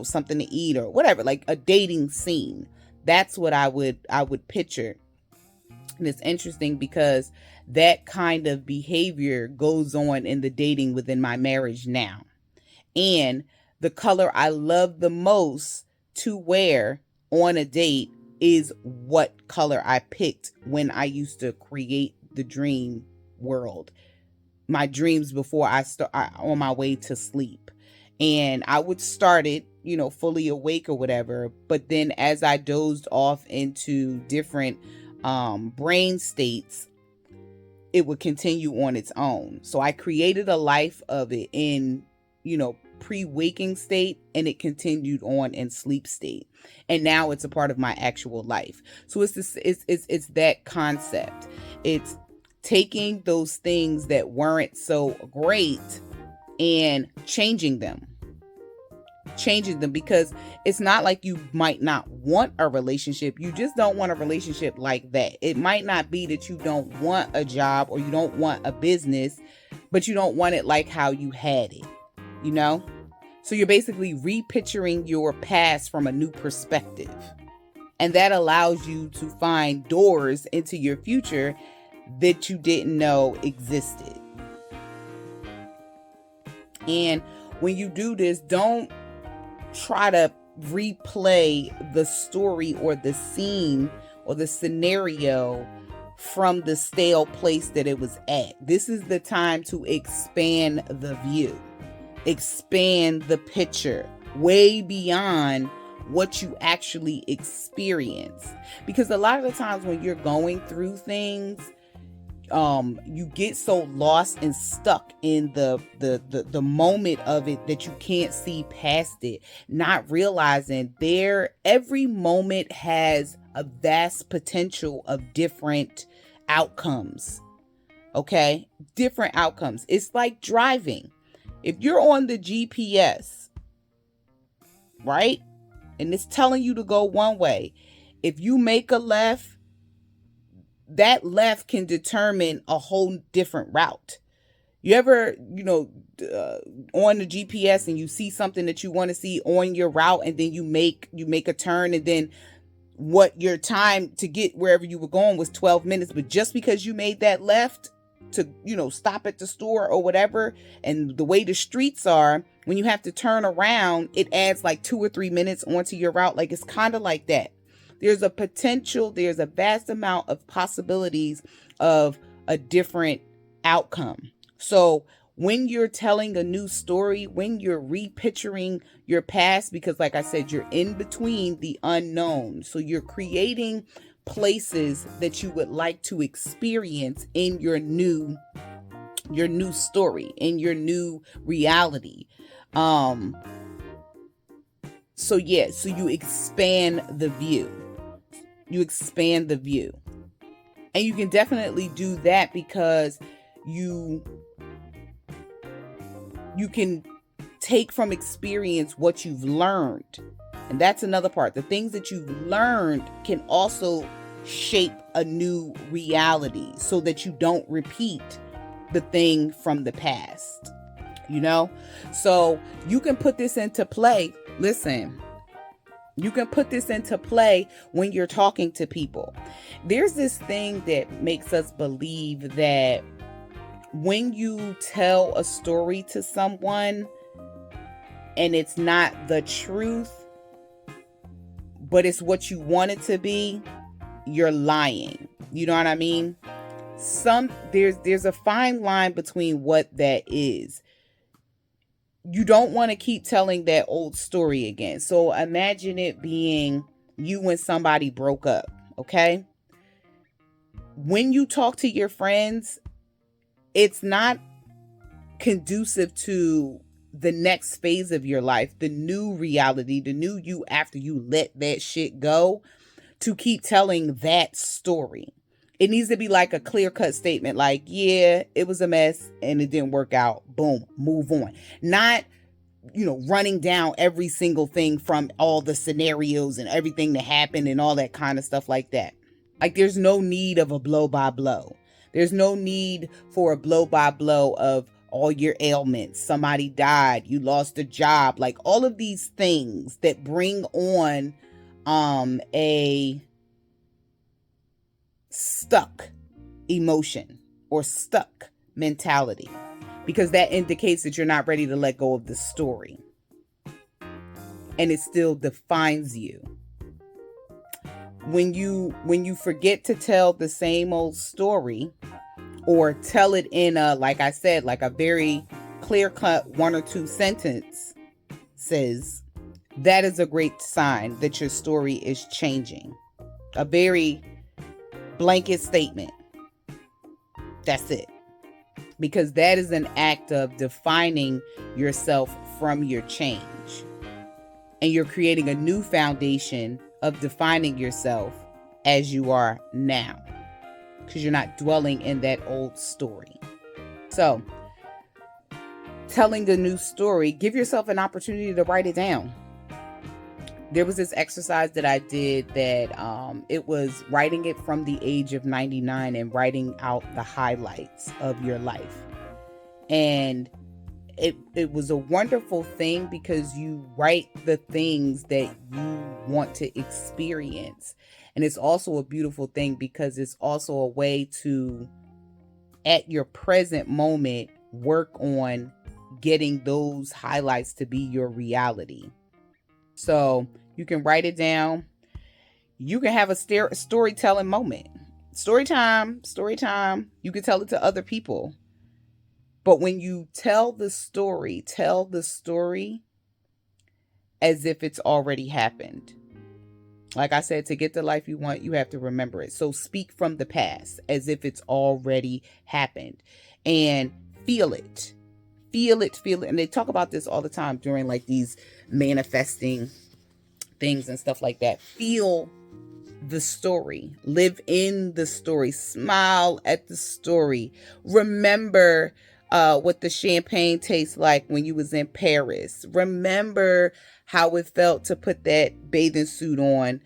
something to eat or whatever, like a dating scene. That's what I would picture. And it's interesting because that kind of behavior goes on in the dating within my marriage now. And the color I love the most to wear on a date is what color I picked when I used to create the dream world, my dreams before I start on my way to sleep. And I would start it, fully awake or whatever. But then as I dozed off into different brain states, it would continue on its own. So I created a life of it in, pre-waking state, and it continued on in sleep state. And now it's a part of my actual life. So it's that concept. It's taking those things that weren't so great and changing them, because it's not like you might not want a relationship. You just don't want a relationship like that. It might not be that you don't want a job or you don't want a business, but you don't want it like how you had it, So you're basically repicturing your past from a new perspective. And that allows you to find doors into your future that you didn't know existed. And when you do this, don't try to replay the story or the scene or the scenario from the stale place that it was at. This is the time to expand the view, expand the picture way beyond what you actually experience. Because a lot of the times when you're going through things, you get so lost and stuck in the moment of it that you can't see past it, not realizing every moment has a vast potential of different outcomes. Okay? Different outcomes. It's like driving. If you're on the GPS, right? And it's telling you to go one way. If you make a left, that left can determine a whole different route. You ever, on the GPS and you see something that you want to see on your route, and then you make a turn, and then what your time to get wherever you were going was 12 minutes, but just because you made that left to, stop at the store or whatever, and the way the streets are, when you have to turn around, it adds like 2 or 3 minutes onto your route. Like, it's kind of like that. There's a potential, there's a vast amount of possibilities of a different outcome. So when you're telling a new story, when you're repicturing your past, because like I said, you're in between the unknown. So you're creating places that you would like to experience in your new story, in your new reality. So you expand the view. You expand the view. And you can definitely do that because you can take from experience what you've learned. And that's another part. The things that you've learned can also shape a new reality so that you don't repeat the thing from the past, you know? So you can put this into play. Listen, you can put this into play when you're talking to people. There's this thing that makes us believe that when you tell a story to someone and it's not the truth, but it's what you want it to be, you're lying. You know what I mean? There's a fine line between what that is. You don't want to keep telling that old story again. So imagine it being you when somebody broke up, okay? When you talk to your friends, it's not conducive to the next phase of your life, the new reality, the new you after you let that shit go, to keep telling that story. It needs to be like a clear-cut statement, like, yeah, it was a mess and it didn't work out. Boom, move on. Not, running down every single thing from all the scenarios and everything that happened and all that kind of stuff like that. Like, there's no need of a blow by blow. There's no need for a blow by blow of all your ailments. Somebody died, you lost a job, like all of these things that bring on a stuck emotion or stuck mentality, because that indicates that you're not ready to let go of the story and it still defines you. When you forget to tell the same old story, or tell it in a, like I said, like a very clear-cut 1 or 2 sentences, that is a great sign that your story is changing. A very blanket statement. That's it. Because that is an act of defining yourself from your change. And you're creating a new foundation of defining yourself as you are now, because you're not dwelling in that old story. So, telling the new story, give yourself an opportunity to write it down. There was this exercise that I did that it was writing it from the age of 99 and writing out the highlights of your life. And it was a wonderful thing, because you write the things that you want to experience. And it's also a beautiful thing because it's also a way to, at your present moment, work on getting those highlights to be your reality. So you can write it down. You can have a storytelling moment. Story time. You can tell it to other people. But when you tell the story as if it's already happened. Like I said, to get the life you want, you have to remember it. So speak from the past as if it's already happened, and feel it. Feel it. And they talk about this all the time during like these manifesting things and stuff like that. Feel the story. Live in the story. Smile at the story. Remember what the champagne tastes like when you was in Paris. Remember how it felt to put that bathing suit on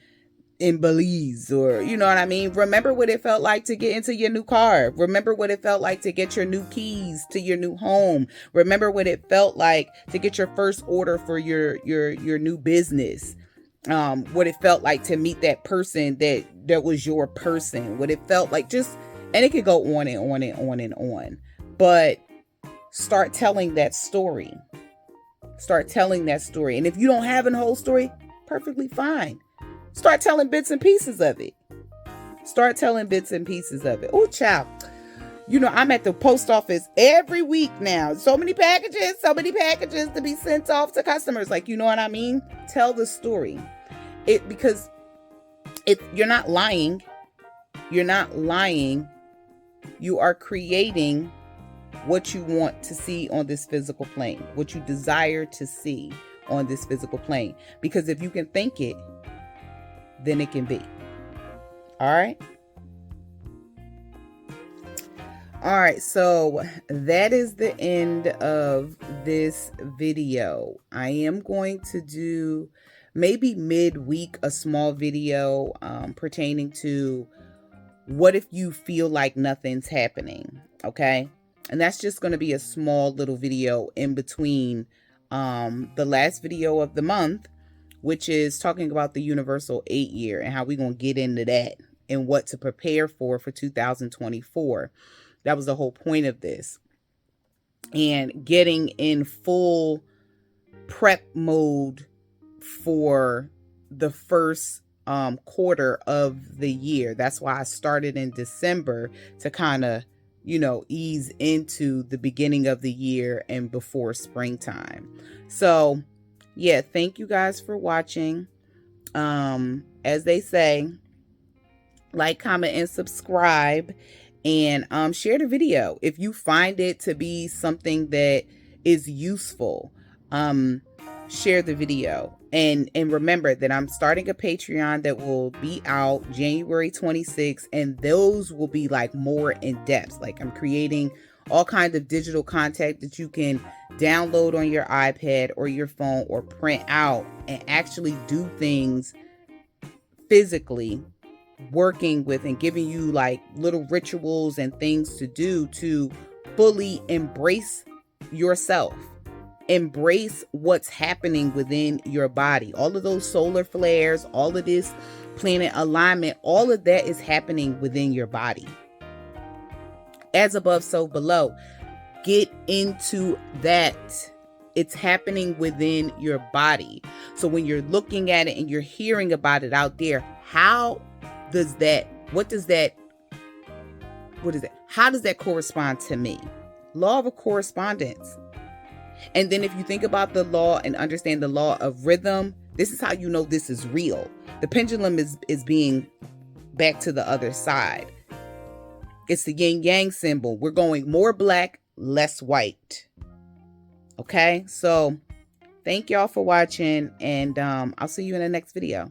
in Belize, or you know what I mean? Remember what it felt like to get into your new car. Remember what it felt like to get your new keys to your new home. Remember what it felt like to get your first order for your new business. What it felt like to meet that person that was your person. What it felt like, and it could go on and on and on and on. But start telling that story. And if you don't have a whole story, perfectly fine. Start telling bits and pieces of it. Oh, child. I'm at the post office every week now. So many packages to be sent off to customers. Like, you know what I mean? Tell the story. Because you're not lying. You are creating what you want to see on this physical plane, what you desire to see on this physical plane. Because if you can think it, then it can be. All right. So that is the end of this video. I am going to do maybe midweek, a small video pertaining to what if you feel like nothing's happening, okay? And that's just going to be a small little video in between the last video of the month, which is talking about the universal 8-year and how we're going to get into that and what to prepare for 2024. That was the whole point of this. And getting in full prep mode for the first quarter of the year. That's why I started in December, to kind of, you know, ease into the beginning of the year and before springtime. So yeah, thank you guys for watching. As they say, like, comment, and subscribe, and share the video if you find it to be something that is useful. Share the video, and remember that I'm starting a Patreon that will be out January 26th, and those will be like more in depth. Like, I'm creating all kinds of digital content that you can download on your iPad or your phone or print out and actually do things physically, working with and giving you like little rituals and things to do to fully embrace yourself. Embrace what's happening within your body. All of those solar flares, all of this planet alignment, all of that is happening within your body. As above, so below. Get into that. It's happening within your body. So when you're looking at it and you're hearing about it out there, how does that correspond to me? Law of correspondence. And then if you think about the law and understand the law of rhythm, this is how you know this is real. The pendulum is being back to the other side. It's the yin yang symbol. We're going more black, less white. Okay, so thank y'all for watching, and I'll see you in the next video.